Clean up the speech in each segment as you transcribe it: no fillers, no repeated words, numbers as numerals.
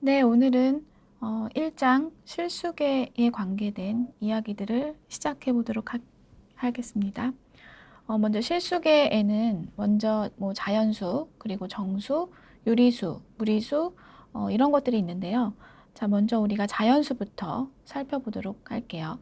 네, 오늘은 1장 실수계에 관계된 이야기들을 시작해 보도록 하겠습니다. 먼저 실수계에는 먼저 뭐 자연수, 그리고 정수, 유리수, 무리수 이런 것들이 있는데요. 자, 먼저 우리가 자연수부터 살펴보도록 할게요.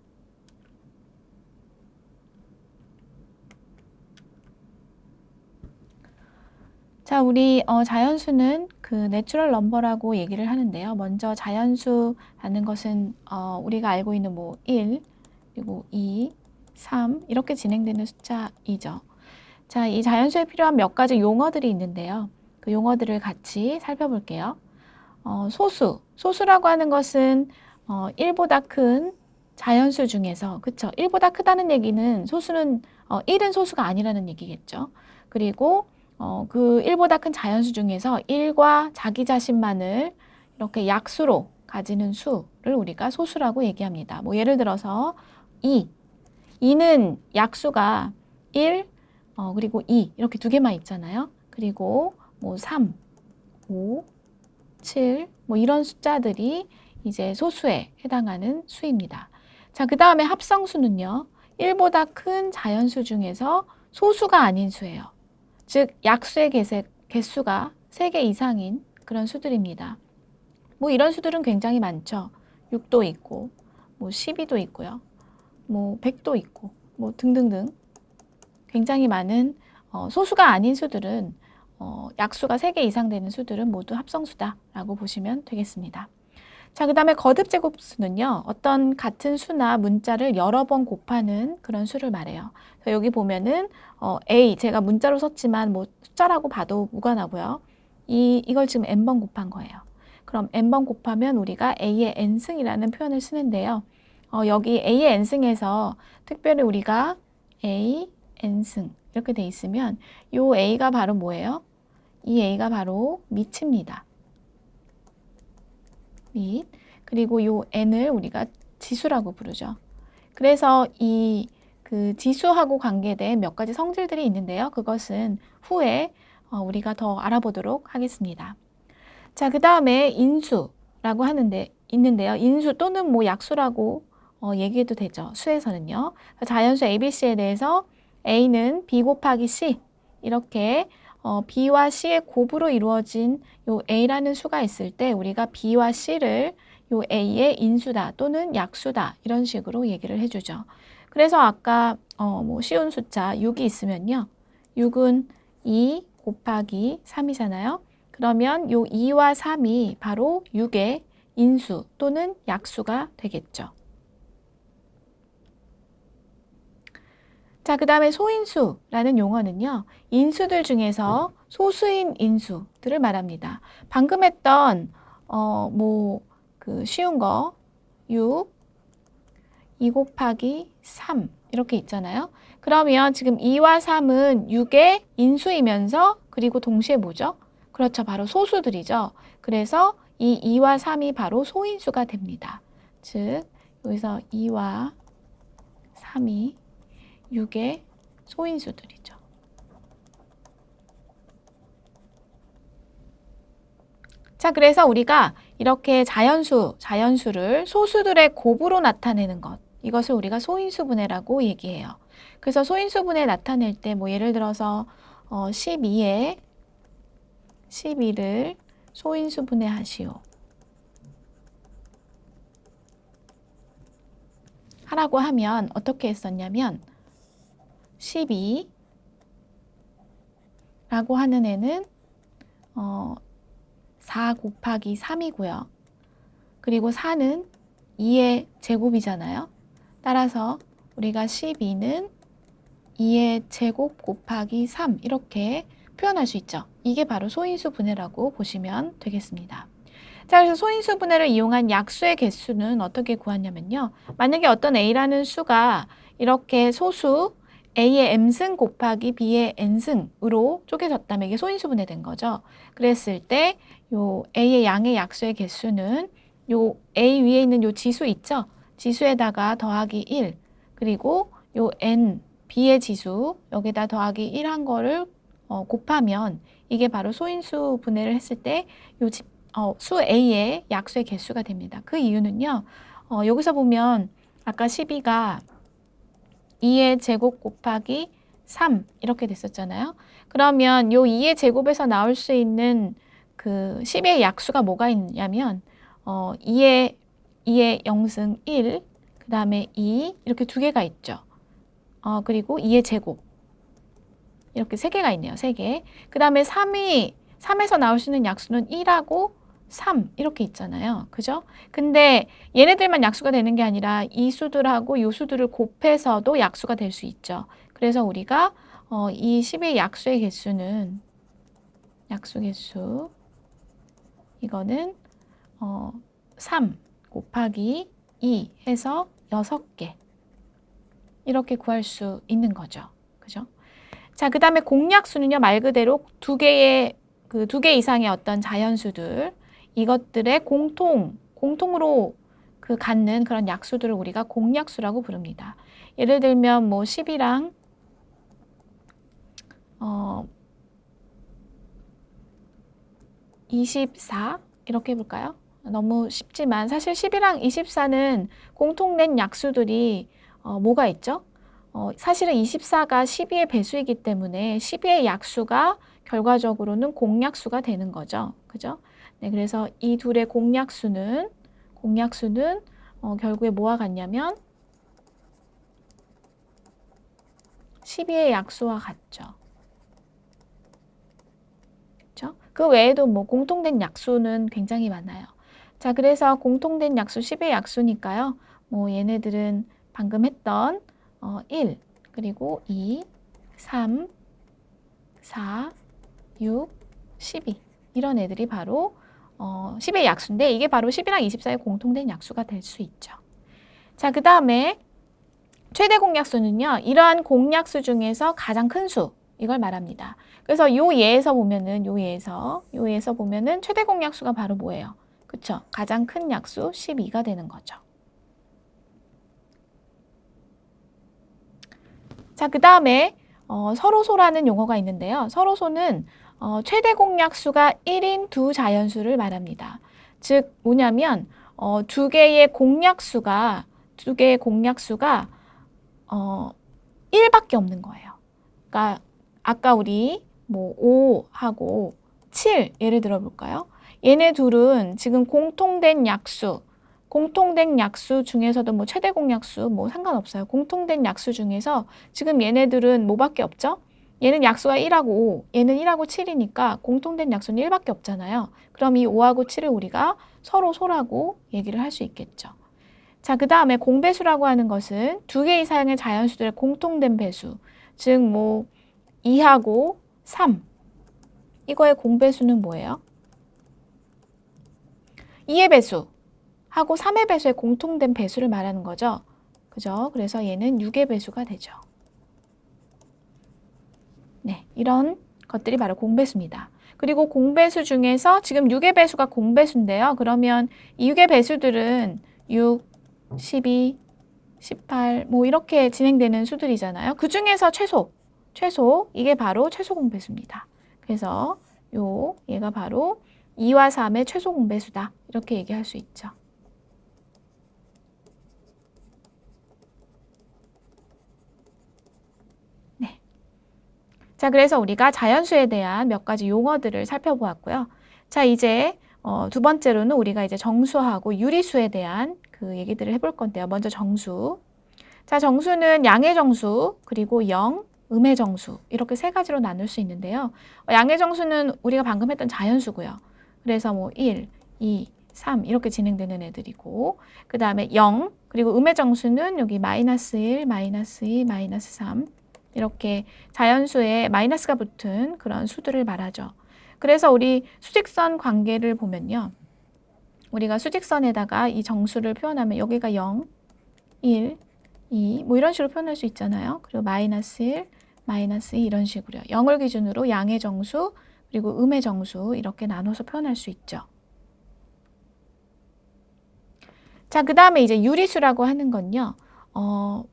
자, 우리 자연수는 그 내추럴 넘버라고 얘기를 하는데요. 먼저 자연수라는 것은 우리가 알고 있는 뭐 1, 그리고 2, 3 이렇게 진행되는 숫자이죠. 자, 이 자연수에 필요한 몇 가지 용어들이 있는데요. 그 용어들을 같이 살펴볼게요. 소수라고 하는 것은 1보다 큰 자연수 중에서, 그쵸? 1보다 크다는 얘기는 소수는 1은 소수가 아니라는 얘기겠죠. 그리고 그 1보다 큰 자연수 중에서 1과 자기 자신만을 이렇게 약수로 가지는 수를 우리가 소수라고 얘기합니다. 뭐 예를 들어서 2는 약수가 1, 그리고 2 이렇게 두 개만 있잖아요. 그리고 뭐 3, 5, 7, 뭐 이런 숫자들이 이제 소수에 해당하는 수입니다. 자, 그 다음에 합성수는요. 1보다 큰 자연수 중에서 소수가 아닌 수예요. 즉, 약수의 개수가 3개 이상인 그런 수들입니다. 뭐 이런 수들은 굉장히 많죠. 6도 있고, 뭐 12도 있고요. 뭐 100도 있고, 뭐 등등등. 굉장히 많은 소수가 아닌 수들은 약수가 3개 이상 되는 수들은 모두 합성수다라고 보시면 되겠습니다. 자, 그 다음에 거듭제곱수는요. 어떤 같은 수나 문자를 여러 번 곱하는 그런 수를 말해요. 여기 보면은 A, 제가 문자로 썼지만 뭐 숫자라고 봐도 무관하고요. 이걸 지금 n번 곱한 거예요. 그럼 n번 곱하면 우리가 A의 n승이라는 표현을 쓰는데요. 여기 A의 n승에서 특별히 우리가 A, n승 이렇게 돼 있으면 이 A가 바로 뭐예요? 이 A가 바로 밑입니다. 밑. 그리고 요 n을 우리가 지수라고 부르죠. 그래서 이 그 지수하고 관계된 몇 가지 성질들이 있는데요. 그것은 후에 우리가 더 알아보도록 하겠습니다. 자, 그 다음에 인수라고 있는데요. 인수 또는 뭐 약수라고 얘기해도 되죠. 수에서는요. 자연수 ABC에 대해서 A는 B 곱하기 C 이렇게 B와 C의 곱으로 이루어진 요 A라는 수가 있을 때 우리가 B와 C를 요 A의 인수다 또는 약수다 이런 식으로 얘기를 해주죠. 그래서 아까 뭐 쉬운 숫자 6이 있으면요. 6은 2 곱하기 3이잖아요. 그러면 요 2와 3이 바로 6의 인수 또는 약수가 되겠죠. 자, 그 다음에 소인수라는 용어는요. 인수들 중에서 소수인 인수들을 말합니다. 방금 했던 그 쉬운 거 6, 2 곱하기 3 이렇게 있잖아요. 그러면 지금 2와 3은 6의 인수이면서 그리고 동시에 뭐죠? 그렇죠. 바로 소수들이죠. 그래서 이 2와 3이 바로 소인수가 됩니다. 즉 여기서 2와 3이 6의 소인수들이죠. 자, 그래서 우리가 이렇게 자연수를 소수들의 곱으로 나타내는 것, 이것을 우리가 소인수분해라고 얘기해요. 그래서 소인수분해 나타낼 때 뭐 예를 들어서 12에 12를 소인수분해 하시오. 하라고 하면 어떻게 했었냐면 12라고 하는 애는 4 곱하기 3이고요. 그리고 4는 2의 제곱이잖아요. 따라서 우리가 12는 2의 제곱 곱하기 3 이렇게 표현할 수 있죠. 이게 바로 소인수 분해라고 보시면 되겠습니다. 자, 그래서 소인수 분해를 이용한 약수의 개수는 어떻게 구하냐면요. 만약에 어떤 A라는 수가 이렇게 소수 A의 m승 곱하기 B의 n승으로 쪼개졌다면 이게 소인수 분해된 거죠. 그랬을 때 요 A의 양의 약수의 개수는 요 A 위에 있는 요 지수 있죠? 지수에다가 더하기 1 그리고 요 n B의 지수 여기다 더하기 1 한 거를 곱하면 이게 바로 소인수 분해를 했을 때 요 수 A의 약수의 개수가 됩니다. 그 이유는요. 여기서 보면 아까 12가 2의 제곱 곱하기 3 이렇게 됐었잖아요. 그러면 요 2의 제곱에서 나올 수 있는 그 10의 약수가 뭐가 있냐면 2의 0승 1, 그 다음에 2 이렇게 두 개가 있죠. 그리고 2의 제곱 이렇게 세 개가 있네요. 세 개. 그 다음에 3에서 나올 수 있는 약수는 1하고 3 이렇게 있잖아요. 그죠? 근데 얘네들만 약수가 되는 게 아니라 이 수들하고 이 수들을 곱해서도 약수가 될 수 있죠. 그래서 우리가 이 10의 약수의 개수는 약수 개수 이거는 3 곱하기 2 해서 6개 이렇게 구할 수 있는 거죠. 그죠? 자, 그 다음에 공약수는요, 말 그대로 두 개 이상의 어떤 자연수들, 이것들의 공통으로 갖는 그런 약수들을 우리가 공약수라고 부릅니다. 예를 들면, 뭐, 10이랑, 24, 이렇게 해볼까요? 너무 쉽지만, 사실 10이랑 24는 공통된 약수들이, 뭐가 있죠? 사실은 24가 12의 배수이기 때문에 12의 약수가 결과적으로는 공약수가 되는 거죠. 그죠? 네, 그래서 이 둘의 공약수는 결국에 뭐와 같냐면 12의 약수와 같죠. 그렇죠? 그 외에도 뭐 공통된 약수는 굉장히 많아요. 자, 그래서 공통된 약수 10의 약수니까요. 뭐 얘네들은 방금 했던 1, 그리고 2, 3, 4, 6, 12 이런 애들이 바로 10의 약수인데 이게 바로 10이랑 24의 공통된 약수가 될 수 있죠. 자, 그 다음에 최대 공약수는요. 이러한 공약수 중에서 가장 큰 수, 이걸 말합니다. 그래서 요 예에서 보면은 최대 공약수가 바로 뭐예요? 그쵸? 가장 큰 약수 12가 되는 거죠. 자, 그 다음에 서로소라는 용어가 있는데요. 서로소는 최대 공약수가 1인 두 자연수를 말합니다. 즉 뭐냐면 두 개의 공약수가 1밖에 없는 거예요. 그러니까 아까 우리 뭐 5하고 7 예를 들어 볼까요? 얘네 둘은 지금 공통된 약수 중에서도 뭐 최대 공약수 뭐 상관없어요. 공통된 약수 중에서 지금 얘네들은 뭐밖에 없죠? 얘는 약수가 1하고 5, 얘는 1하고 7이니까 공통된 약수는 1밖에 없잖아요. 그럼 이 5하고 7을 우리가 서로 소라고 얘기를 할 수 있겠죠. 자, 그 다음에 공배수라고 하는 것은 두 개 이상의 자연수들의 공통된 배수, 즉 뭐 2하고 3, 이거의 공배수는 뭐예요? 2의 배수 하고 3의 배수의 공통된 배수를 말하는 거죠. 그죠? 그래서 얘는 6의 배수가 되죠. 네, 이런 것들이 바로 공배수입니다. 그리고 공배수 중에서 지금 6의 배수가 공배수인데요. 그러면 이 6의 배수들은 6, 12, 18, 뭐 이렇게 진행되는 수들이잖아요. 그 중에서 최소, 이게 바로 최소 공배수입니다. 그래서 얘가 바로 2와 3의 최소 공배수다. 이렇게 얘기할 수 있죠. 네. 자, 그래서 우리가 자연수에 대한 몇 가지 용어들을 살펴보았고요. 자, 이제 두 번째로는 우리가 이제 정수하고 유리수에 대한 그 얘기들을 해볼 건데요. 먼저 정수. 자, 정수는 양의 정수, 그리고 영, 음의 정수 이렇게 세 가지로 나눌 수 있는데요. 양의 정수는 우리가 방금 했던 자연수고요. 그래서 뭐 1, 2, 3 이렇게 진행되는 애들이고 그 다음에 0, 그리고 음의 정수는 여기 마이너스 1, 마이너스 2, 마이너스 3 이렇게 자연수에 마이너스가 붙은 그런 수들을 말하죠. 그래서 우리 수직선 관계를 보면요. 우리가 수직선에다가 이 정수를 표현하면 여기가 0, 1, 2, 뭐 이런 식으로 표현할 수 있잖아요. 그리고 마이너스 1, 마이너스 2 이런 식으로요. 0을 기준으로 양의 정수, 그리고 음의 정수 이렇게 나눠서 표현할 수 있죠. 자, 그 다음에 이제 유리수라고 하는 건요.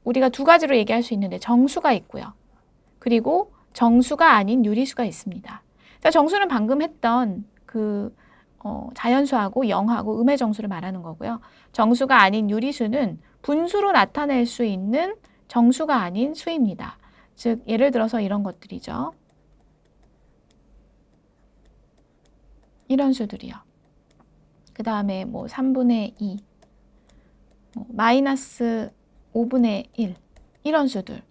우리가 두 가지로 얘기할 수 있는데 정수가 있고요. 그리고 정수가 아닌 유리수가 있습니다. 자, 정수는 방금 했던 그 자연수하고 영하고 음의 정수를 말하는 거고요. 정수가 아닌 유리수는 분수로 나타낼 수 있는 정수가 아닌 수입니다. 즉 예를 들어서 이런 것들이죠. 이런 수들이요. 그 다음에 뭐 3분의 2, 마이너스 5분의 1 이런 수들.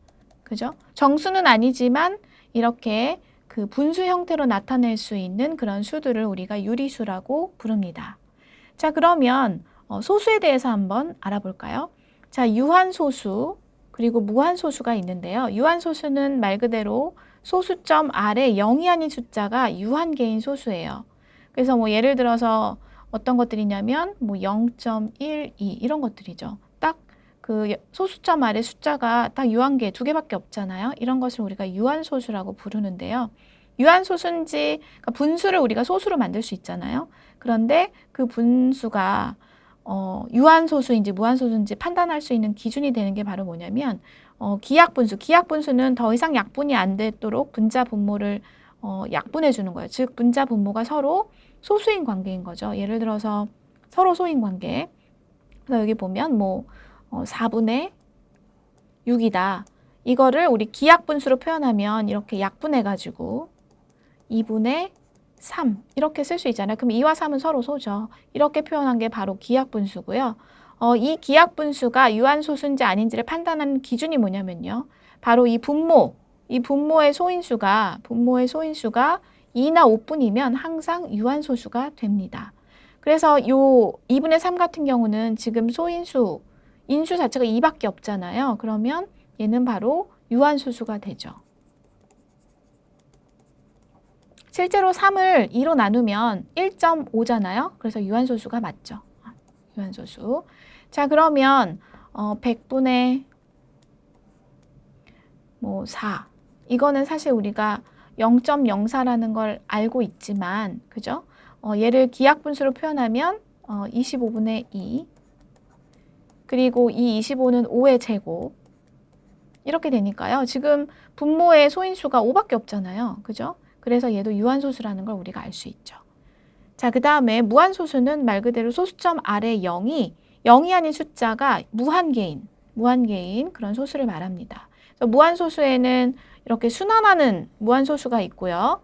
그죠? 정수는 아니지만 이렇게 그 분수 형태로 나타낼 수 있는 그런 수들을 우리가 유리수라고 부릅니다. 자, 그러면 소수에 대해서 한번 알아볼까요? 자, 유한소수 그리고 무한소수가 있는데요. 유한소수는 말 그대로 소수점 아래 0이 아닌 숫자가 유한계인 소수예요. 그래서 뭐 예를 들어서 어떤 것들이냐면 뭐 0.12 이런 것들이죠. 딱 그 소수점 아래 숫자가 딱 유한계 2개밖에 없잖아요. 이런 것을 우리가 유한소수라고 부르는데요. 유한소수인지 그러니까 분수를 우리가 소수로 만들 수 있잖아요. 그런데 그 분수가 유한소수인지 무한소수인지 판단할 수 있는 기준이 되는 게 바로 뭐냐면 기약분수. 기약분수는 더 이상 약분이 안 되도록 분자 분모를 약분해 주는 거예요. 즉 분자 분모가 서로 소수인 관계인 거죠. 예를 들어서 서로 소인 관계. 그래서 여기 보면 뭐 4분의 6이다. 이거를 우리 기약분수로 표현하면 이렇게 약분해 가지고 2분의 3 이렇게 쓸 수 있잖아요. 그럼 2와 3은 서로 소죠. 이렇게 표현한 게 바로 기약분수고요. 이 기약분수가 유한소수인지 아닌지를 판단하는 기준이 뭐냐면요. 바로 이 분모의 소인수가 2나 5뿐이면 항상 유한소수가 됩니다. 그래서 요 2분의 3 같은 경우는 지금 소인수, 인수 자체가 2밖에 없잖아요. 그러면 얘는 바로 유한소수가 되죠. 실제로 3을 2로 나누면 1.5잖아요. 그래서 유한소수가 맞죠. 유한소수. 자, 그러면 100분의 4. 이거는 사실 우리가 0.04라는 걸 알고 있지만, 그죠? 얘를 기약분수로 표현하면 25분의 2. 그리고 이 25는 5의 제곱. 이렇게 되니까요. 지금 분모의 소인수가 5밖에 없잖아요. 그죠? 그래서 얘도 유한소수라는 걸 우리가 알 수 있죠. 자, 그 다음에 무한소수는 말 그대로 소수점 아래 0이 아닌 숫자가 무한계인 그런 소수를 말합니다. 그래서 무한소수에는 이렇게 순환하는 무한소수가 있고요.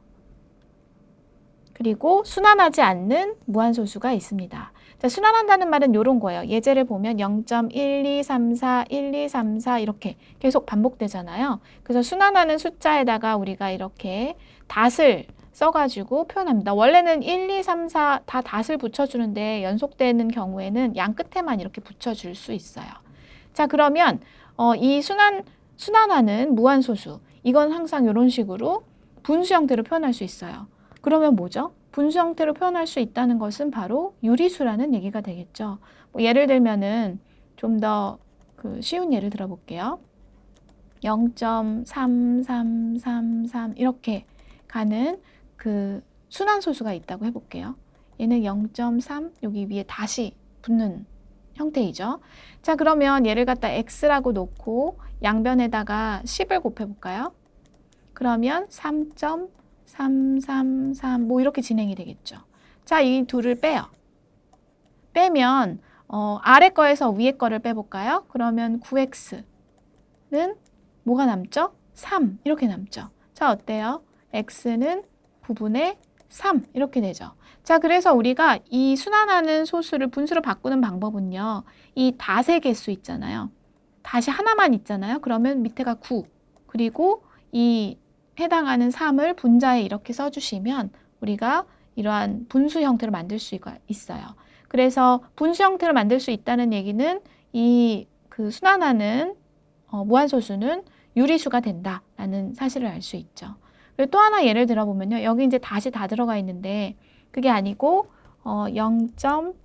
그리고 순환하지 않는 무한소수가 있습니다. 자, 순환한다는 말은 이런 거예요. 예제를 보면 0.1234, 1234 이렇게 계속 반복되잖아요. 그래서 순환하는 숫자에다가 우리가 이렇게 닷을 써가지고 표현합니다. 원래는 1, 2, 3, 4 다 닷을 붙여주는데 연속되는 경우에는 양 끝에만 이렇게 붙여줄 수 있어요. 자, 그러면 이 순환하는 무한소수 이건 항상 이런 식으로 분수 형태로 표현할 수 있어요. 그러면 뭐죠? 분수 형태로 표현할 수 있다는 것은 바로 유리수라는 얘기가 되겠죠. 뭐 예를 들면은 좀 더 쉬운 예를 들어볼게요. 0.3333 이렇게 가는 그 순환소수가 있다고 해볼게요. 얘는 0.3 여기 위에 다시 붙는 형태이죠. 자, 그러면 얘를 갖다 x라고 놓고 양변에다가 10을 곱해볼까요? 그러면 3.333 뭐 이렇게 진행이 되겠죠. 자, 이 둘을 빼요. 빼면 아래 거에서 위에 거를 빼볼까요? 그러면 9x는 뭐가 남죠? 3 이렇게 남죠. 자, 어때요? x는 9분의 3 이렇게 되죠. 자, 그래서 우리가 이 순환하는 소수를 분수로 바꾸는 방법은요. 이 닷의 개수 있잖아요. 닷이 하나만 있잖아요. 그러면 밑에가 9 그리고 이 해당하는 3을 분자에 이렇게 써주시면 우리가 이러한 분수 형태로 만들 수가 있어요. 그래서 분수 형태로 만들 수 있다는 얘기는 이 순환하는 무한소수는 유리수가 된다라는 사실을 알 수 있죠. 그리고 또 하나 예를 들어보면요. 여기 이제 다시 다 들어가 있는데 그게 아니고 0.1,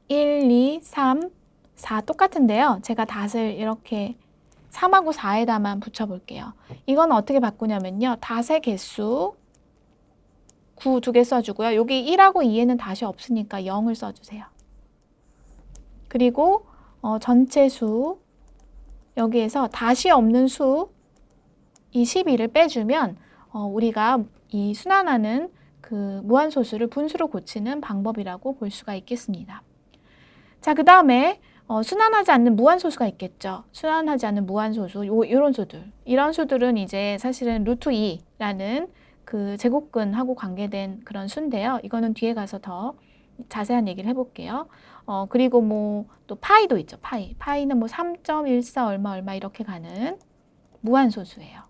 2, 3, 4 똑같은데요. 제가 닷을 이렇게 3하고 4에다만 붙여볼게요. 이건 어떻게 바꾸냐면요. 닷의 개수 9 두 개 써주고요. 여기 1하고 2에는 닷이 없으니까 0을 써주세요. 그리고 전체 수 여기에서 닷이 없는 수 이 12를 빼주면 우리가 이 순환하는 그 무한소수를 분수로 고치는 방법이라고 볼 수가 있겠습니다. 자, 그 다음에 순환하지 않는 무한소수가 있겠죠. 순환하지 않는 무한소수, 이런 수들. 이런 수들은 이제 사실은 루트 2라는 그 제곱근하고 관계된 그런 수인데요. 이거는 뒤에 가서 더 자세한 얘기를 해볼게요. 그리고 뭐 또 파이도 있죠. 파이는 뭐 3.14 얼마 이렇게 가는 무한소수예요.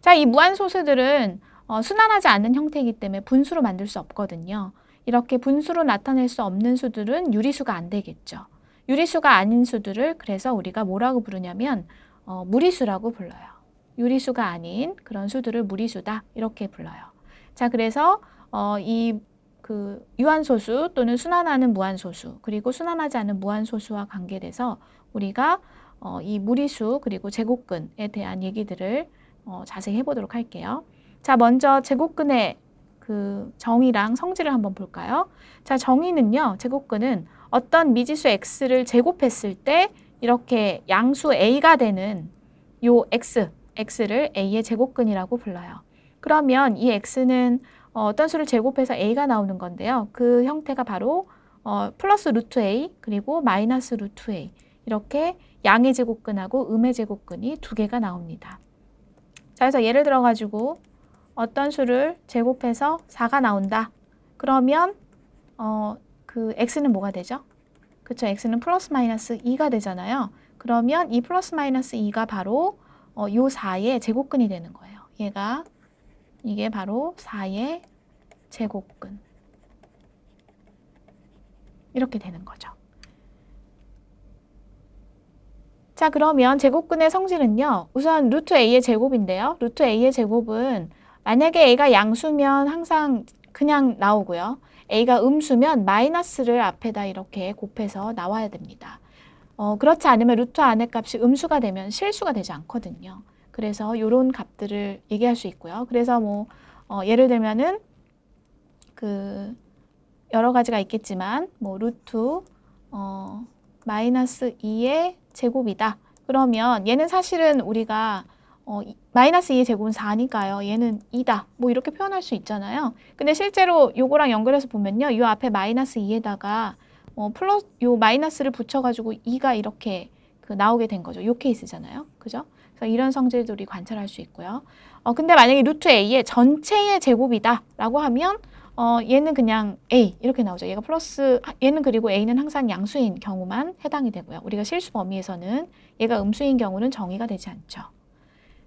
자, 이 무한소수들은 순환하지 않는 형태이기 때문에 분수로 만들 수 없거든요. 이렇게 분수로 나타낼 수 없는 수들은 유리수가 안 되겠죠. 유리수가 아닌 수들을 그래서 우리가 뭐라고 부르냐면 무리수라고 불러요. 유리수가 아닌 그런 수들을 무리수다 이렇게 불러요. 자, 그래서 이 그 유한소수 또는 순환하는 무한소수 그리고 순환하지 않는 무한소수와 관계돼서 우리가 이 무리수 그리고 제곱근에 대한 얘기들을 자세히 해보도록 할게요. 자, 먼저 제곱근의 그 정의랑 성질을 한번 볼까요? 자, 정의는요, 제곱근은 어떤 미지수 x를 제곱했을 때 이렇게 양수 a가 되는 요 x를 a의 제곱근이라고 불러요. 그러면 이 x는 어떤 수를 제곱해서 a가 나오는 건데요. 그 형태가 바로 플러스 루트 a 그리고 마이너스 루트 a 이렇게 양의 제곱근하고 음의 제곱근이 두 개가 나옵니다. 자, 그래서 예를 들어 가지고 어떤 수를 제곱해서 4가 나온다. 그러면 그 x는 뭐가 되죠? 그쵸? x는 플러스 마이너스 2가 되잖아요. 그러면 이 플러스 마이너스 2가 바로 요 4의 제곱근이 되는 거예요. 이게 바로 4의 제곱근. 이렇게 되는 거죠. 자, 그러면 제곱근의 성질은요. 우선 루트 a의 제곱인데요. 루트 a의 제곱은 만약에 a가 양수면 항상 그냥 나오고요. a가 음수면 마이너스를 앞에다 이렇게 곱해서 나와야 됩니다. 그렇지 않으면 루트 안의 값이 음수가 되면 실수가 되지 않거든요. 그래서 이런 값들을 얘기할 수 있고요. 그래서 뭐 예를 들면은 그 여러 가지가 있겠지만 뭐 루트 마이너스 2의 제곱이다. 그러면 얘는 사실은 우리가 마이너스 2의 제곱은 4니까요. 얘는 2다. 뭐 이렇게 표현할 수 있잖아요. 근데 실제로 요거랑 연결해서 보면요. 요 앞에 마이너스 2에다가 플러스 요 마이너스를 붙여가지고 2가 이렇게 그 나오게 된 거죠. 요 케이스잖아요. 그죠? 그래서 이런 성질도 우리 관찰할 수 있고요. 근데 만약에 루트 a의 전체의 제곱이다라고 하면 얘는 그냥 a 이렇게 나오죠. 얘가 플러스 얘는 그리고 a는 항상 양수인 경우만 해당이 되고요. 우리가 실수 범위에서는 얘가 음수인 경우는 정의가 되지 않죠.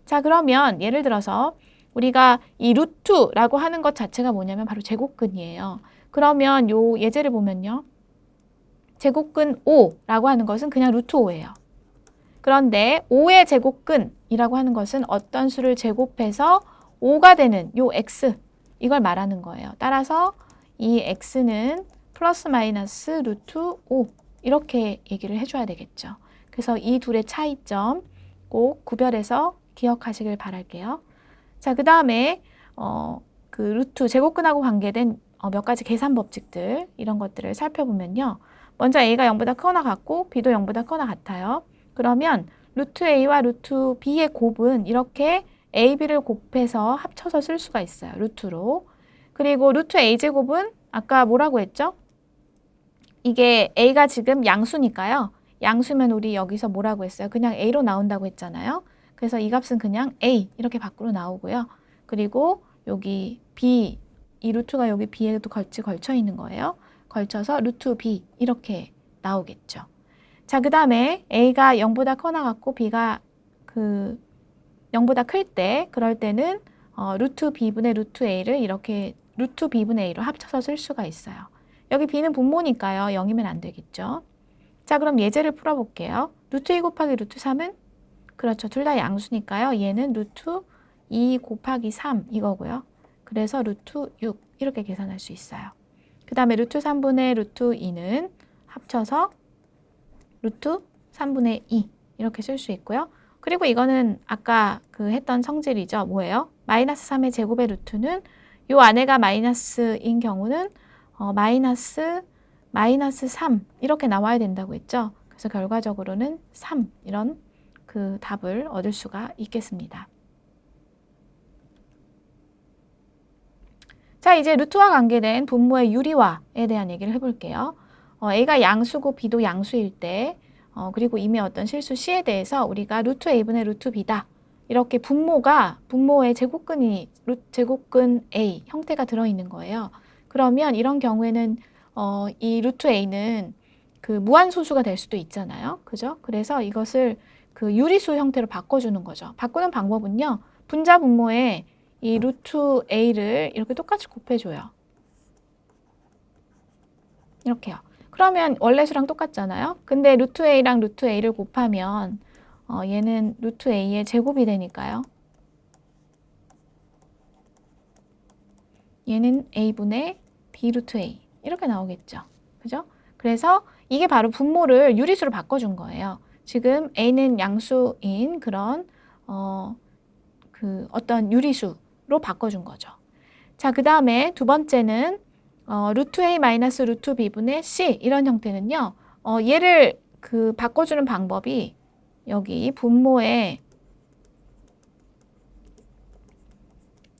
자, 그러면 예를 들어서 우리가 이 루트라고 하는 것 자체가 뭐냐면 바로 제곱근이에요. 그러면 요 예제를 보면요. 제곱근 5라고 하는 것은 그냥 루트 5예요. 그런데 5의 제곱근이라고 하는 것은 어떤 수를 제곱해서 5가 되는 요 x 이걸 말하는 거예요. 따라서 이 x는 플러스 마이너스 루트 5 이렇게 얘기를 해줘야 되겠죠. 그래서 이 둘의 차이점 꼭 구별해서 기억하시길 바랄게요. 자, 그 다음에 그 루트 제곱근하고 관계된 몇 가지 계산 법칙들 이런 것들을 살펴보면요. 먼저 a가 0보다 크거나 같고 b도 0보다 크거나 같아요. 그러면 루트 a와 루트 b의 곱은 이렇게 a, b를 곱해서 합쳐서 쓸 수가 있어요. 루트로. 그리고 루트 a 제곱은 아까 뭐라고 했죠? 이게 a가 지금 양수니까요. 양수면 우리 여기서 뭐라고 했어요? 그냥 a로 나온다고 했잖아요. 그래서 이 값은 그냥 a 이렇게 밖으로 나오고요. 그리고 여기 b, 이 루트가 여기 b에도 같이 걸쳐 있는 거예요. 걸쳐서 루트 b 이렇게 나오겠죠. 자, 그 다음에 a가 0보다 커나 같고 b가 그 0보다 클 때, 그럴 때는 루트 b분의 루트 a를 이렇게 루트 b분의 a로 합쳐서 쓸 수가 있어요. 여기 b는 분모니까요. 0이면 안 되겠죠. 자, 그럼 예제를 풀어볼게요. 루트 2 곱하기 루트 3은? 그렇죠. 둘 다 양수니까요. 얘는 루트 2 곱하기 3 이거고요. 그래서 루트 6 이렇게 계산할 수 있어요. 그 다음에 루트 3분의 루트 2는 합쳐서 루트 3분의 2 이렇게 쓸 수 있고요. 그리고 이거는 아까 그 했던 성질이죠. 뭐예요? 마이너스 3의 제곱의 루트는 요 안에가 마이너스인 경우는 마이너스 3 이렇게 나와야 된다고 했죠. 그래서 결과적으로는 3 이런 그 답을 얻을 수가 있겠습니다. 자, 이제 루트와 관계된 분모의 유리화에 대한 얘기를 해볼게요. A가 양수고 B도 양수일 때, 그리고 이미 어떤 실수 C에 대해서 우리가 루트 A분의 루트 B다. 이렇게 분모의 제곱근 A 형태가 들어있는 거예요. 그러면 이런 경우에는 이 루트 A는 그 무한소수가 될 수도 있잖아요. 그죠? 그래서 이것을 그 유리수 형태로 바꿔주는 거죠. 바꾸는 방법은요. 분자 분모에 이 루트 A를 이렇게 똑같이 곱해줘요. 이렇게요. 그러면 원래 수랑 똑같잖아요. 근데 루트 A랑 루트 A를 곱하면 얘는 루트 A의 제곱이 되니까요. 얘는 A분의 B 루트 A 이렇게 나오겠죠. 그죠? 그래서 이게 바로 분모를 유리수로 바꿔준 거예요. 지금 A는 양수인 그런 어떤 유리수로 바꿔준 거죠. 자, 그 다음에 두 번째는 루트 A 마이너스 루트 B분의 C 이런 형태는요. 얘를 바꿔주는 방법이 여기 분모에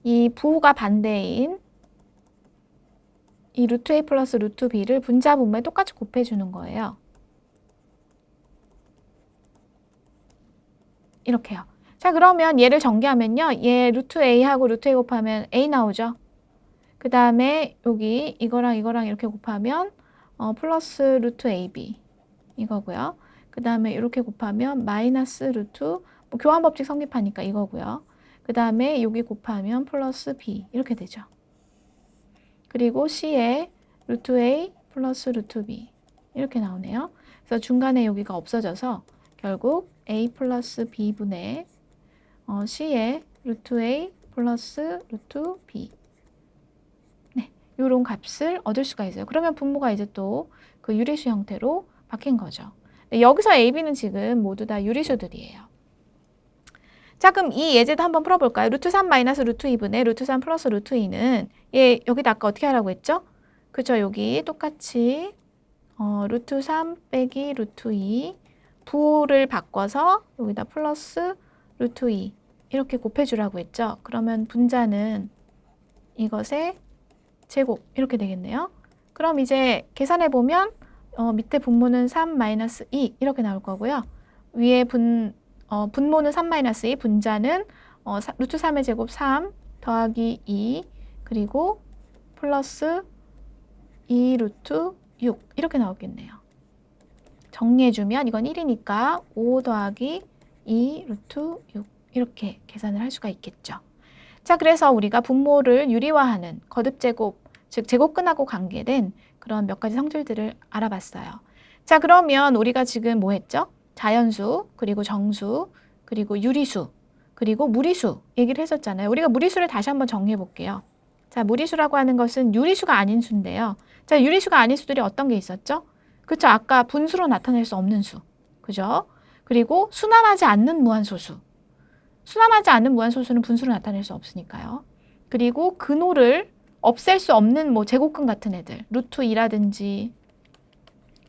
이 부호가 반대인 이 루트 A 플러스 루트 B를 분자 분모에 똑같이 곱해주는 거예요. 이렇게요. 자, 그러면 얘를 전개하면요. 얘 루트 A하고 루트 A 곱하면 A 나오죠. 그 다음에 여기 이거랑 이렇게 곱하면 플러스 루트 AB 이거고요. 그 다음에 이렇게 곱하면 마이너스 루트 뭐 교환법칙 성립하니까 이거고요. 그 다음에 여기 곱하면 플러스 B 이렇게 되죠. 그리고 C에 루트 A 플러스 루트 B 이렇게 나오네요. 그래서 중간에 여기가 없어져서 결국 A 플러스 B분의 C에 루트 A 플러스 루트 B 네, 이런 값을 얻을 수가 있어요. 그러면 분모가 이제 또 그 유리수 형태로 바뀐 거죠. 네, 여기서 A, B는 지금 모두 다 유리수들이에요. 자, 그럼 이 예제도 한번 풀어볼까요? 루트 3 마이너스 루트 2분의 루트 3 플러스 루트 2는 얘 여기다 아까 어떻게 하라고 했죠? 그죠? 여기 똑같이 루트 3 빼기 루트 2 부호를 바꿔서 여기다 플러스 루트 2 이렇게 곱해주라고 했죠? 그러면 분자는 이것의 제곱 이렇게 되겠네요. 그럼 이제 계산해보면 밑에 분모는 3 마이너스 2 이렇게 나올 거고요. 위에 분모는 3 마이너스 2, 분자는 루트 3의 제곱 3 더하기 2 그리고 플러스 2 루트 6 이렇게 나오겠네요. 정리해주면 이건 1이니까 5 더하기 2 루트 6 이렇게 계산을 할 수가 있겠죠. 자, 그래서 우리가 분모를 유리화하는 거듭제곱, 즉 제곱근하고 관계된 그런 몇 가지 성질들을 알아봤어요. 자, 그러면 우리가 지금 뭐 했죠? 자연수, 그리고 정수, 그리고 유리수, 그리고 무리수 얘기를 했었잖아요. 우리가 무리수를 다시 한번 정리해 볼게요. 자, 무리수라고 하는 것은 유리수가 아닌 수인데요. 자, 유리수가 아닌 수들이 어떤 게 있었죠? 그쵸? 아까 분수로 나타낼 수 없는 수. 그죠? 그리고 순환하지 않는 무한소수. 순환하지 않는 무한소수는 분수로 나타낼 수 없으니까요. 그리고 근호를 없앨 수 없는 뭐 제곱근 같은 애들. 루트 2라든지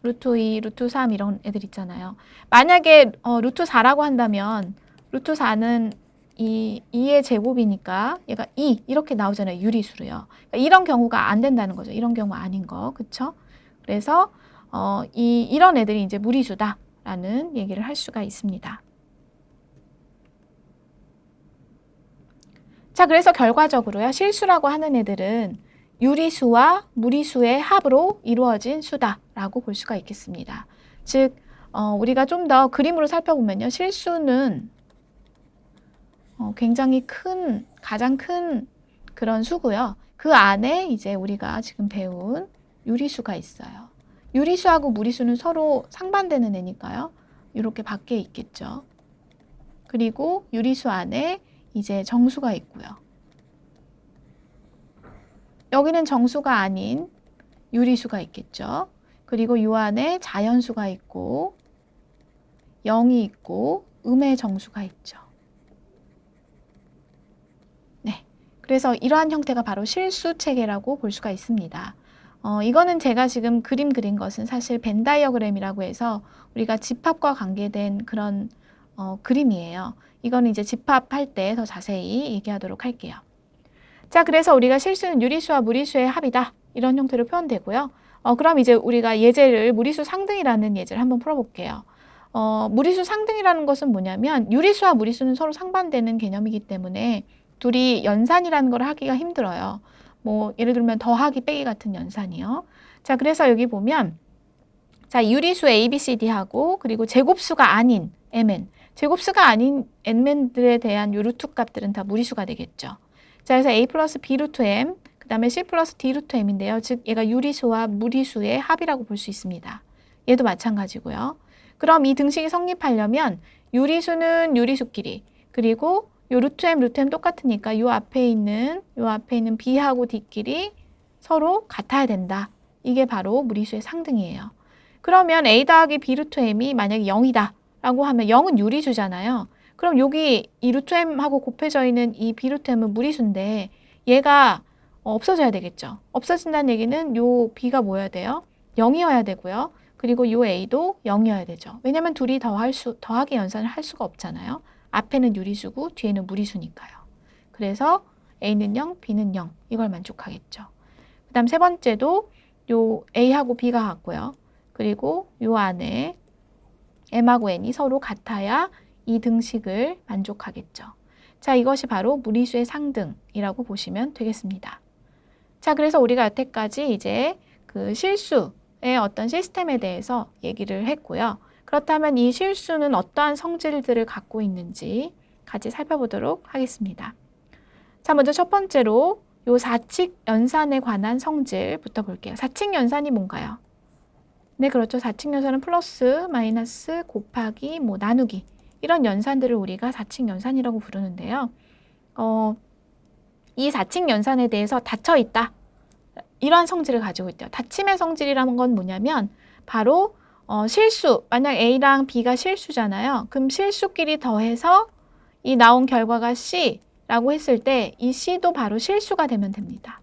루트 2, 루트 3 이런 애들 있잖아요. 만약에 루트 4라고 한다면 루트 4는 2의 제곱이니까 얘가 2 이렇게 나오잖아요. 유리수로요. 그러니까 이런 경우가 안 된다는 거죠. 이런 경우 아닌 거. 그쵸? 그래서 이런 애들이 이제 무리수다라는 얘기를 할 수가 있습니다. 자, 그래서 결과적으로요. 실수라고 하는 애들은 유리수와 무리수의 합으로 이루어진 수다라고 볼 수가 있겠습니다. 즉, 우리가 좀 더 그림으로 살펴보면요. 실수는 굉장히 가장 큰 그런 수고요. 그 안에 이제 우리가 지금 배운 유리수가 있어요. 유리수하고 무리수는 서로 상반되는 애니까요. 이렇게 밖에 있겠죠. 그리고 유리수 안에 이제 정수가 있고요. 여기는 정수가 아닌 유리수가 있겠죠. 그리고 이 안에 자연수가 있고 0이 있고 음의 정수가 있죠. 네, 그래서 이러한 형태가 바로 실수 체계라고 볼 수가 있습니다. 이거는 제가 지금 그림 그린 것은 사실 벤 다이어그램이라고 해서 우리가 집합과 관계된 그런 그림이에요. 이거는 이제 집합할 때 더 자세히 얘기하도록 할게요. 자, 그래서 우리가 실수는 유리수와 무리수의 합이다. 이런 형태로 표현되고요. 그럼 이제 우리가 예제를 무리수 상등이라는 예제를 한번 풀어볼게요. 무리수 상등이라는 것은 뭐냐면 유리수와 무리수는 서로 상반되는 개념이기 때문에 둘이 연산이라는 걸 하기가 힘들어요. 뭐 예를 들면 더하기 빼기 같은 연산이요. 자, 그래서 여기 보면 자, 유리수 A, B, C, D하고 그리고 제곱수가 아닌 Mn, 제곱수가 아닌 Nmen들에 대한 요 루트 값들은 다 무리수가 되겠죠. 자, 그래서 A 플러스 B 루트 M, 그 다음에 C 플러스 D 루트 M인데요. 즉, 얘가 유리수와 무리수의 합이라고 볼 수 있습니다. 얘도 마찬가지고요. 그럼 이 등식이 성립하려면 유리수는 유리수끼리, 그리고 요 루트 M 똑같으니까 요 앞에 있는 B하고 D끼리 서로 같아야 된다. 이게 바로 무리수의 상등이에요. 그러면 A 더하기 B 루트 M이 만약에 0이다 라고 하면 0은 유리수잖아요. 그럼 여기 이 루트 M하고 곱해져 있는 이 B 루트 M은 무리수인데 얘가 없어져야 되겠죠. 없어진다는 얘기는 요 B가 뭐여야 돼요? 0이어야 되고요. 그리고 요 A도 0이어야 되죠. 왜냐면 둘이 더하기 연산을 할 수가 없잖아요. 앞에는 유리수고 뒤에는 무리수니까요. 그래서 A는 0, B는 0 이걸 만족하겠죠. 그 다음 세 번째도 요 A하고 B가 같고요. 그리고 요 안에 M하고 N이 서로 같아야 이 등식을 만족하겠죠. 자, 이것이 바로 무리수의 상등이라고 보시면 되겠습니다. 자, 그래서 우리가 여태까지 이제 그 실수의 어떤 시스템에 대해서 얘기를 했고요. 그렇다면 이 실수는 어떠한 성질들을 갖고 있는지 같이 살펴보도록 하겠습니다. 자, 먼저 첫 번째로 요 사칙 연산에 관한 성질부터 볼게요. 사칙 연산이 뭔가요? 네, 그렇죠. 사칙 연산은 플러스, 마이너스, 곱하기, 뭐 나누기 이런 연산들을 우리가 사칙 연산이라고 부르는데요. 이 사칙 연산에 대해서 닫혀 있다. 이러한 성질을 가지고 있대요. 닫힘의 성질이라는 건 뭐냐면 바로 실수, 만약 A랑 B가 실수잖아요. 그럼 실수끼리 더해서 이 나온 결과가 C라고 했을 때 이 C도 바로 실수가 되면 됩니다.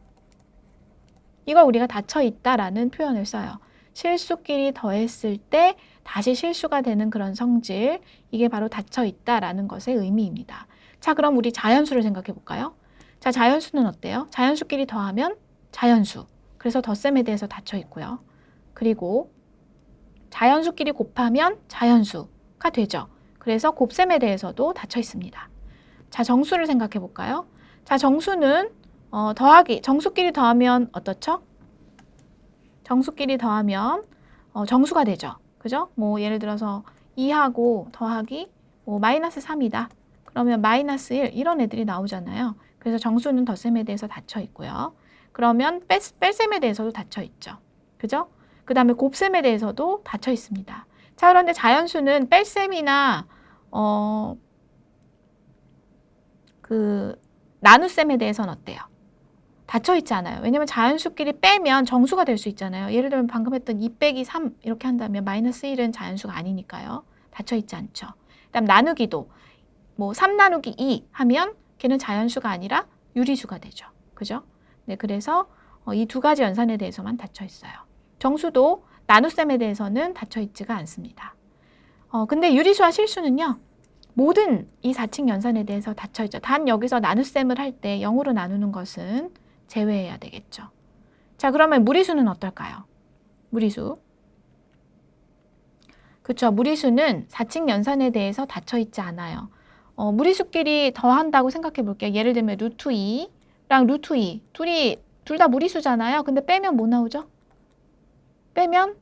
이걸 우리가 닫혀 있다라는 표현을 써요. 실수끼리 더했을 때 다시 실수가 되는 그런 성질, 이게 바로 닫혀 있다라는 것의 의미입니다. 자, 그럼 우리 자연수를 생각해 볼까요? 자, 자연수는 어때요? 자연수끼리 더하면 자연수. 그래서 덧셈에 대해서 닫혀 있고요. 그리고 자연수끼리 곱하면 자연수가 되죠. 그래서 곱셈에 대해서도 닫혀 있습니다. 자, 정수를 생각해 볼까요? 자, 정수는 정수끼리 더하면 어떻죠? 정수끼리 더하면 정수가 되죠. 그죠? 뭐 예를 들어서 2하고 더하기 뭐 마이너스 3이다. 그러면 마이너스 1 이런 애들이 나오잖아요. 그래서 정수는 덧셈에 대해서 닫혀 있고요. 그러면 뺄셈에 대해서도 닫혀 있죠. 그죠? 그 다음에 곱셈에 대해서도 닫혀 있습니다. 자, 그런데 자연수는 뺄셈이나 나눗셈에 대해서는 어때요? 닫혀 있지 않아요. 왜냐면 자연수끼리 빼면 정수가 될 수 있잖아요. 예를 들면 방금 했던 2 빼기 3 이렇게 한다면 마이너스 1은 자연수가 아니니까요. 닫혀 있지 않죠. 그다음 나누기도 뭐 3 나누기 2 하면 걔는 자연수가 아니라 유리수가 되죠. 그죠? 네, 그래서 이 두 가지 연산에 대해서만 닫혀 있어요. 정수도 나눗셈에 대해서는 닫혀 있지가 않습니다. 근데 유리수와 실수는요. 모든 이 4칙 연산에 대해서 닫혀 있죠. 단 여기서 나눗셈을 할 때 0으로 나누는 것은 제외해야 되겠죠. 자, 그러면 무리수는 어떨까요? 무리수. 그렇죠. 무리수는 4칙 연산에 대해서 닫혀 있지 않아요. 무리수끼리 더한다고 생각해 볼게요. 예를 들면 루트 2랑 루트 2. 둘 다 무리수잖아요. 근데 빼면 뭐 나오죠? 빼면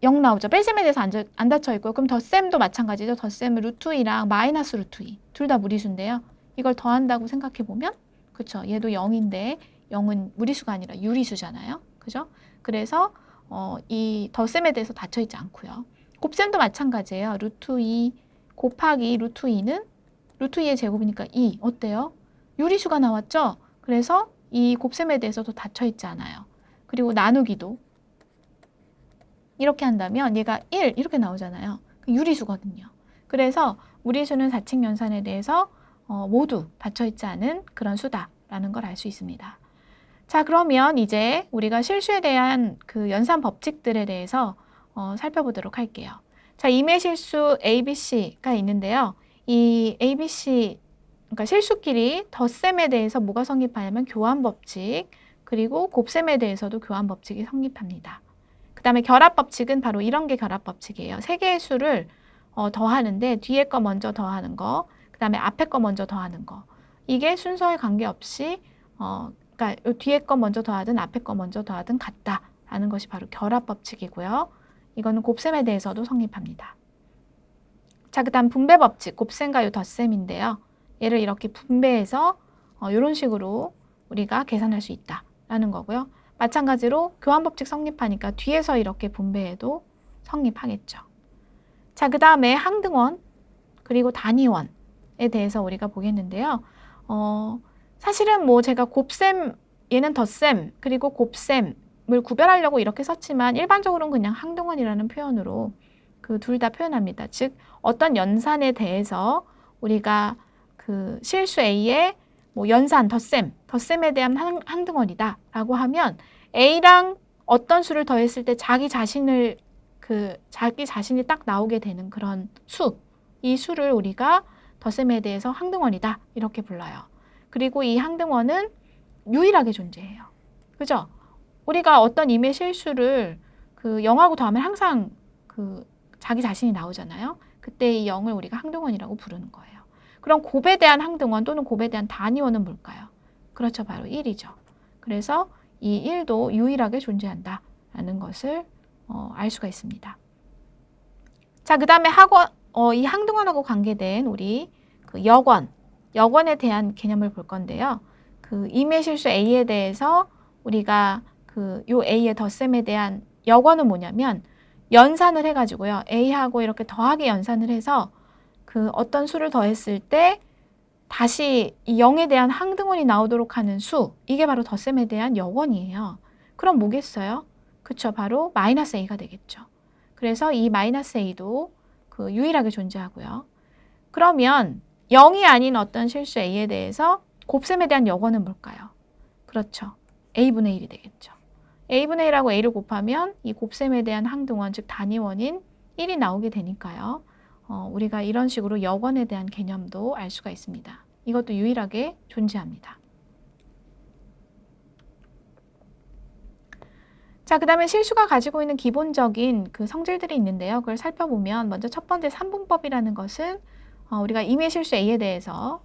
0 나오죠. 뺄셈에 대해서 안 닫혀 있고요. 그럼 덧셈도 마찬가지죠. 덧셈은 루트 2랑 마이너스 루트 2. 둘 다 무리수인데요. 이걸 더한다고 생각해 보면 그렇죠. 얘도 0인데 0은 무리수가 아니라 유리수잖아요. 그죠? 그래서 이 덧셈에 대해서 닫혀 있지 않고요. 곱셈도 마찬가지예요. 루트 2 곱하기 루트 2는 루트 2의 제곱이니까 2. 어때요? 유리수가 나왔죠? 그래서 이 곱셈에 대해서도 닫혀 있지 않아요. 그리고 나누기도 이렇게 한다면 얘가 1 이렇게 나오잖아요. 유리수거든요. 그래서 무리수는 4칙 연산에 대해서 모두 닫혀 있지 않은 그런 수다라는 걸 알 수 있습니다. 자, 그러면 이제 우리가 실수에 대한 그 연산 법칙들에 대해서 살펴보도록 할게요. 자, 임의 실수 ABC가 있는데요. 이 ABC 그러니까 실수끼리 덧셈에 대해서 뭐가 성립하냐면 교환법칙, 그리고 곱셈에 대해서도 교환법칙이 성립합니다. 그 다음에 결합법칙은 바로 이런 게 결합법칙이에요. 세 개의 수를 더하는데 뒤에 거 먼저 더하는 거, 그 다음에 앞에 거 먼저 더하는 거. 이게 순서에 관계없이 그러니까 뒤에 거 먼저 더하든 앞에 거 먼저 더하든 같다라는 것이 바로 결합법칙이고요. 이거는 곱셈에 대해서도 성립합니다. 자, 그 다음 분배법칙, 곱셈과 요 덧셈인데요. 얘를 이렇게 분배해서 이런 식으로 우리가 계산할 수 있다라는 거고요. 마찬가지로 교환법칙 성립하니까 뒤에서 이렇게 분배해도 성립하겠죠. 자, 그 다음에 항등원 그리고 단위원에 대해서 우리가 보겠는데요. 사실은 뭐 제가 곱셈, 얘는 덧셈, 그리고 곱셈을 구별하려고 이렇게 썼지만 일반적으로는 그냥 항등원이라는 표현으로 그 둘 다 표현합니다. 즉 어떤 연산에 대해서 우리가 그 실수 A의 뭐 연산, 덧셈에 대한 항등원이다 라고 하면 A랑 어떤 수를 더했을 때 자기 자신이 딱 나오게 되는 그런 수, 이 수를 우리가 덧셈에 대해서 항등원이다 이렇게 불러요. 그리고 이 항등원은 유일하게 존재해요. 그죠? 우리가 어떤 임의 실수를 그 0하고 더하면 항상 그 자기 자신이 나오잖아요. 그때 이 0을 우리가 항등원이라고 부르는 거예요. 그럼 곱에 대한 항등원 또는 곱에 대한 단위원은 뭘까요? 그렇죠. 바로 1이죠. 그래서 이 1도 유일하게 존재한다라는 것을 알 수가 있습니다. 자, 그 다음에 이 항등원하고 관계된 우리 그 여권에 대한 개념을 볼 건데요. 그 임의 실수 A에 대해서 우리가 요 A의 덧셈에 대한 여권은 뭐냐면 연산을 해가지고요. A하고 이렇게 더하기 연산을 해서 그 어떤 수를 더했을 때 다시 이 0에 대한 항등원이 나오도록 하는 수, 이게 바로 덧셈에 대한 여권이에요. 그럼 뭐겠어요? 그쵸, 바로 마이너스 A가 되겠죠. 그래서 이 마이너스 A도 그 유일하게 존재하고요. 그러면 0이 아닌 어떤 실수 A에 대해서 곱셈에 대한 여권은 뭘까요? 그렇죠. A분의 1이 되겠죠. A분의 1하고 A를 곱하면 이 곱셈에 대한 항등원, 즉 단위원인 1이 나오게 되니까요. 우리가 이런 식으로 여권에 대한 개념도 알 수가 있습니다. 이것도 유일하게 존재합니다. 자, 그 다음에 실수가 가지고 있는 기본적인 그 성질들이 있는데요. 그걸 살펴보면 먼저 첫 번째 3분법이라는 것은 우리가 임의 실수 A에 대해서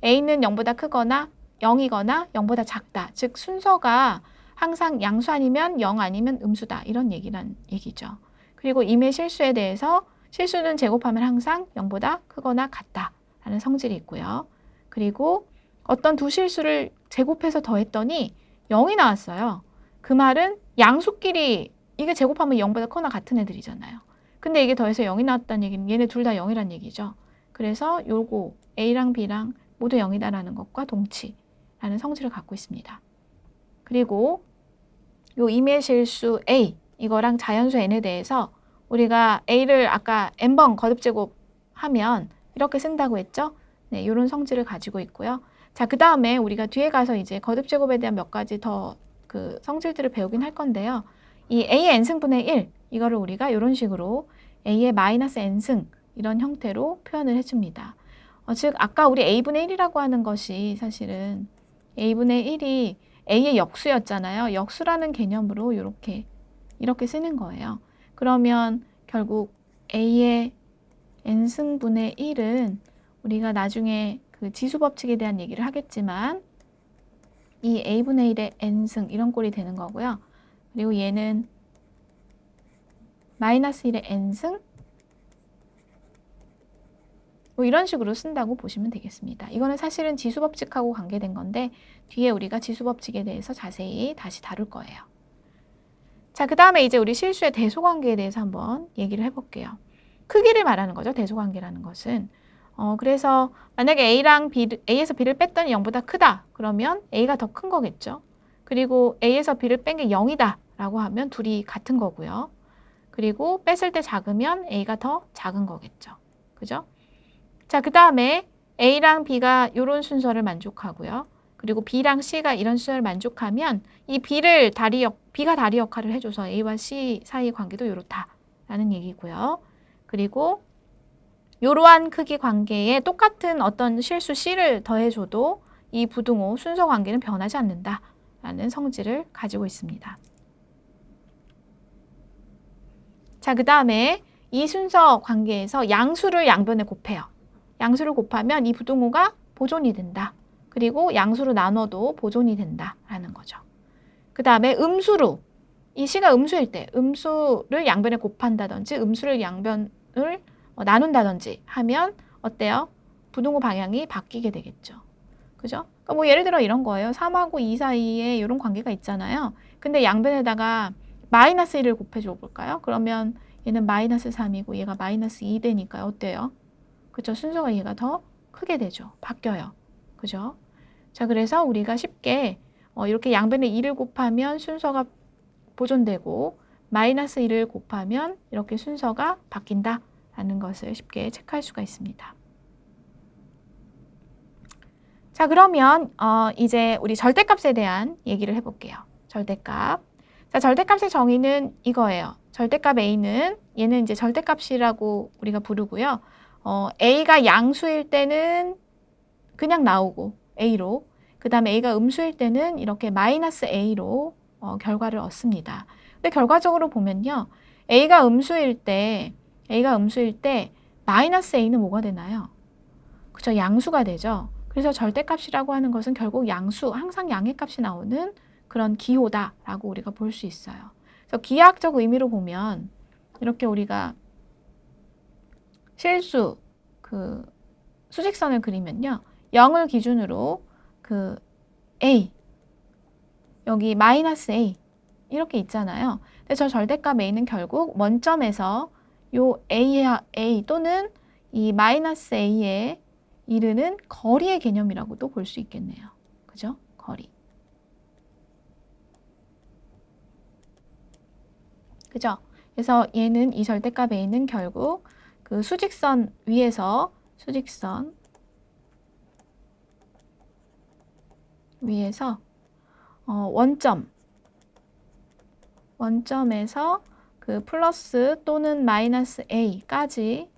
A는 0보다 크거나 0이거나 0보다 작다. 즉 순서가 항상 양수 아니면 0 아니면 음수다. 이런 얘기죠. 그리고 임의 실수에 대해서 실수는 제곱하면 항상 0보다 크거나 같다. 라는 성질이 있고요. 그리고 어떤 두 실수를 제곱해서 더했더니 0이 나왔어요. 그 말은 양수끼리 이게 제곱하면 0보다 크거나 같은 애들이잖아요. 근데 이게 더해서 0이 나왔다는 얘기는 얘네 둘 다 0이란 얘기죠. 그래서 요거 A랑 B랑 모두 0이다라는 것과 동치라는 성질을 갖고 있습니다. 그리고 요 임의 실수 A 이거랑 자연수 N에 대해서 우리가 A를 아까 N번 거듭제곱하면 이렇게 쓴다고 했죠? 네, 이런 성질을 가지고 있고요. 자, 그 다음에 우리가 뒤에 가서 이제 거듭제곱에 대한 몇 가지 더 그 성질들을 배우긴 할 건데요. 이 A의 N승분의 1 이거를 우리가 이런 식으로 A의 마이너스 N승 이런 형태로 표현을 해줍니다. 즉 아까 우리 A분의 1이라고 하는 것이 사실은 A분의 1이 A의 역수였잖아요. 역수라는 개념으로 이렇게 쓰는 거예요. 그러면 결국 A의 N승분의 1은 우리가 나중에 그 지수법칙에 대한 얘기를 하겠지만 이 A분의 1의 N승 이런 꼴이 되는 거고요. 그리고 얘는 마이너스 1의 N승 뭐 이런 식으로 쓴다고 보시면 되겠습니다. 이거는 사실은 지수법칙하고 관계된 건데 뒤에 우리가 지수법칙에 대해서 자세히 다시 다룰 거예요. 자, 그 다음에 이제 우리 실수의 대소관계에 대해서 한번 얘기를 해볼게요. 크기를 말하는 거죠. 대소관계라는 것은. 그래서 만약에 A에서 B를 뺐더니 0보다 크다. 그러면 A가 더 큰 거겠죠. 그리고 A에서 B를 뺀 게 0이다 라고 하면 둘이 같은 거고요. 그리고 뺐을 때 작으면 A가 더 작은 거겠죠. 그죠? 자, 그 다음에 A랑 B가 이런 순서를 만족하고요. 그리고 B랑 C가 이런 순서를 만족하면 이 B가 다리 역할을 해줘서 A와 C 사이의 관계도 이렇다라는 얘기고요. 그리고 이러한 크기 관계에 똑같은 어떤 실수 C를 더해줘도 이 부등호 순서 관계는 변하지 않는다라는 성질을 가지고 있습니다. 자, 그 다음에 이 순서 관계에서 양수를 양변에 곱해요. 양수를 곱하면 이 부등호가 보존이 된다. 그리고 양수로 나눠도 보존이 된다라는 거죠. 그 다음에 음수로, 이 C가 음수일 때 음수를 양변에 곱한다든지 음수를 양변을 나눈다든지 하면 어때요? 부등호 방향이 바뀌게 되겠죠. 그죠? 그러니까 뭐 예를 들어 이런 거예요. 3하고 2 사이에 이런 관계가 있잖아요. 근데 양변에다가 마이너스 1을 곱해줘 볼까요? 그러면 얘는 마이너스 3이고 얘가 마이너스 2 되니까 어때요? 그죠? 순서가 얘가 더 크게 되죠. 바뀌어요. 그죠? 자, 그래서 우리가 쉽게 이렇게 양변에 2를 곱하면 순서가 보존되고 마이너스 1을 곱하면 이렇게 순서가 바뀐다라는 것을 쉽게 체크할 수가 있습니다. 자, 그러면 이제 우리 절대값에 대한 얘기를 해볼게요. 절대값. 자, 절대값의 정의는 이거예요. 절대값 A는 얘는 이제 절대값이라고 우리가 부르고요. A가 양수일 때는 그냥 나오고 A로, 그 다음에 A가 음수일 때는 이렇게 마이너스 A로 결과를 얻습니다. 근데 결과적으로 보면요. A가 음수일 때 마이너스 A는 뭐가 되나요? 그죠? 양수가 되죠. 그래서 절대값이라고 하는 것은 결국 양수, 항상 양의 값이 나오는 그런 기호다라고 우리가 볼 수 있어요. 그래서 기하학적 의미로 보면 이렇게 우리가 실수, 수직선을 그리면요. 0을 기준으로 A, 여기 마이너스 A 이렇게 있잖아요. 근데 저 절대값 A는 결국 원점에서 요 A 또는 이 마이너스 A에 이르는 거리의 개념이라고도 볼 수 있겠네요. 그죠? 거리. 그죠? 그래서 얘는 이 절대값 A는 결국 그 수직선 위에서 원점에서 그 플러스 또는 마이너스 A까지의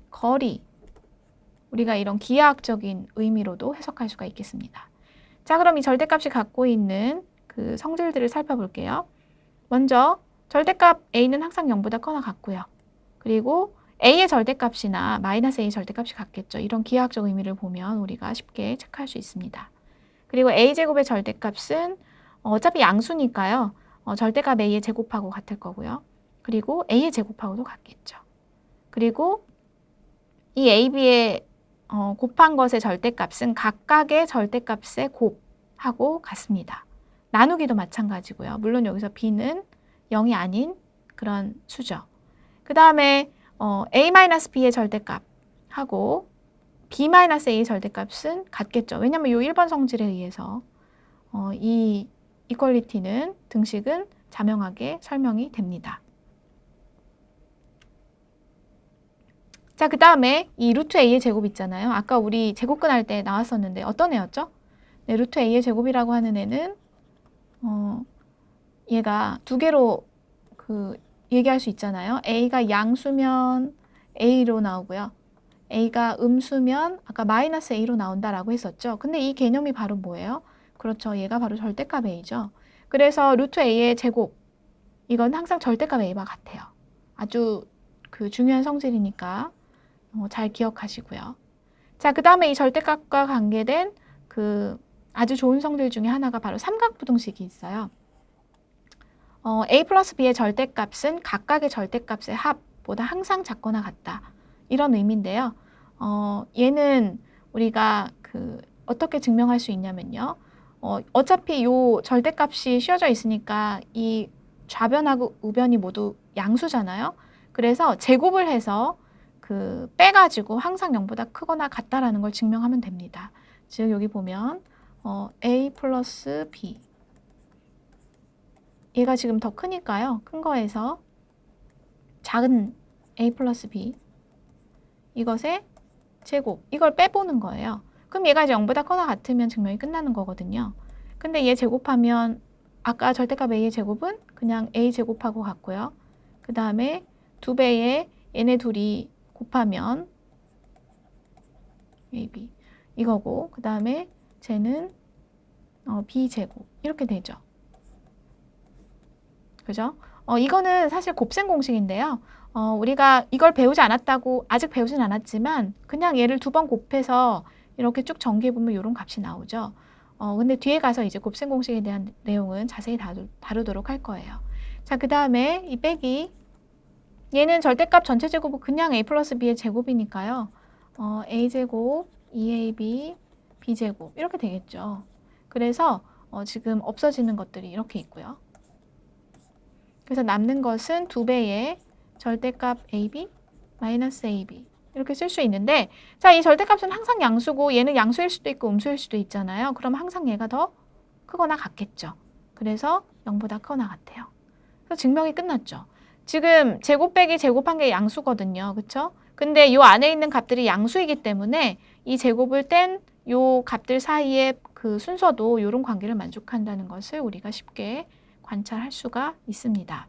거리, 우리가 이런 기하학적인 의미로도 해석할 수가 있겠습니다. 자, 그럼 이 절대값이 갖고 있는 그 성질들을 살펴볼게요. 먼저 절대값 A는 항상 0보다 커나 같고요. 그리고 A의 절대값이나 마이너스 A 절대값이 같겠죠. 이런 기하학적 의미를 보면 우리가 쉽게 체크할 수 있습니다. 그리고 A제곱의 절대값은 어차피 양수니까요. 절대값 A의 제곱하고 같을 거고요. 그리고 A의 제곱하고도 같겠죠. 그리고 이 A, B의 곱한 것의 절대값은 각각의 절대값의 곱하고 같습니다. 나누기도 마찬가지고요. 물론 여기서 B는 0이 아닌 그런 수죠. 그 다음에 A-B의 절대값하고 B-A의 절대값은 같겠죠. 왜냐하면 이 1번 성질에 의해서 이 이퀄리티는 등식은 자명하게 설명이 됩니다. 자, 그 다음에 이 루트 A의 제곱 있잖아요. 아까 우리 제곱근 할 때 나왔었는데 어떤 애였죠? 네, 루트 A의 제곱이라고 하는 애는 얘가 두 개로 얘기할 수 있잖아요. A가 양수면 A로 나오고요. A가 음수면 아까 마이너스 A로 나온다라고 했었죠. 근데 이 개념이 바로 뭐예요? 그렇죠. 얘가 바로 절대값 A죠. 그래서 루트 A의 제곱, 이건 항상 절대값 A와 같아요. 아주 중요한 성질이니까 잘 기억하시고요. 자, 그 다음에 이 절대값과 관계된 아주 좋은 성질 중에 하나가 바로 삼각부등식이 있어요. A 플러스 B의 절대값은 각각의 절대값의 합보다 항상 작거나 같다. 이런 의미인데요. 얘는 우리가 어떻게 증명할 수 있냐면요. 어차피 요 절대값이 씌워져 있으니까 이 좌변하고 우변이 모두 양수잖아요. 그래서 제곱을 해서 빼가지고 항상 0보다 크거나 같다라는 걸 증명하면 됩니다. 즉 여기 보면 A 플러스 B, 얘가 지금 더 크니까요. 큰 거에서 작은 A 플러스 B, 이것의 제곱, 이걸 빼보는 거예요. 그럼 얘가 이제 0보다 커나 같으면 증명이 끝나는 거거든요. 근데 얘 제곱하면 아까 절대값 A의 제곱은 그냥 A 제곱하고 같고요. 그 다음에 2배의 얘네 둘이 곱하면 AB 이거고 그 다음에 쟤는 B제곱 이렇게 되죠. 그죠? 이거는 사실 곱셈 공식인데요. 우리가 이걸 배우지 않았다고 아직 배우진 않았지만 그냥 얘를 2번 곱해서 이렇게 쭉 전개해보면 이런 값이 나오죠. 근데 뒤에 가서 이제 곱셈 공식에 대한 내용은 자세히 다루도록 할 거예요. 자, 그 다음에 이 빼기 얘는 절대값 전체 제곱은 그냥 a 플러스 b의 제곱이니까요. a제곱, 2ab, b제곱 이렇게 되겠죠. 그래서 지금 없어지는 것들이 이렇게 있고요. 그래서 남는 것은 2배의 절대값 ab 마이너스 ab 이렇게 쓸 수 있는데 자, 이 절대값은 항상 양수고 얘는 양수일 수도 있고 음수일 수도 있잖아요. 그럼 항상 얘가 더 크거나 같겠죠. 그래서 0보다 크거나 같아요. 그래서 증명이 끝났죠. 지금 제곱 빼기 제곱한 게 양수거든요. 그쵸? 근데 이 안에 있는 값들이 양수이기 때문에 이 제곱을 뗀 요 값들 사이의 그 순서도 이런 관계를 만족한다는 것을 우리가 쉽게 관찰할 수가 있습니다.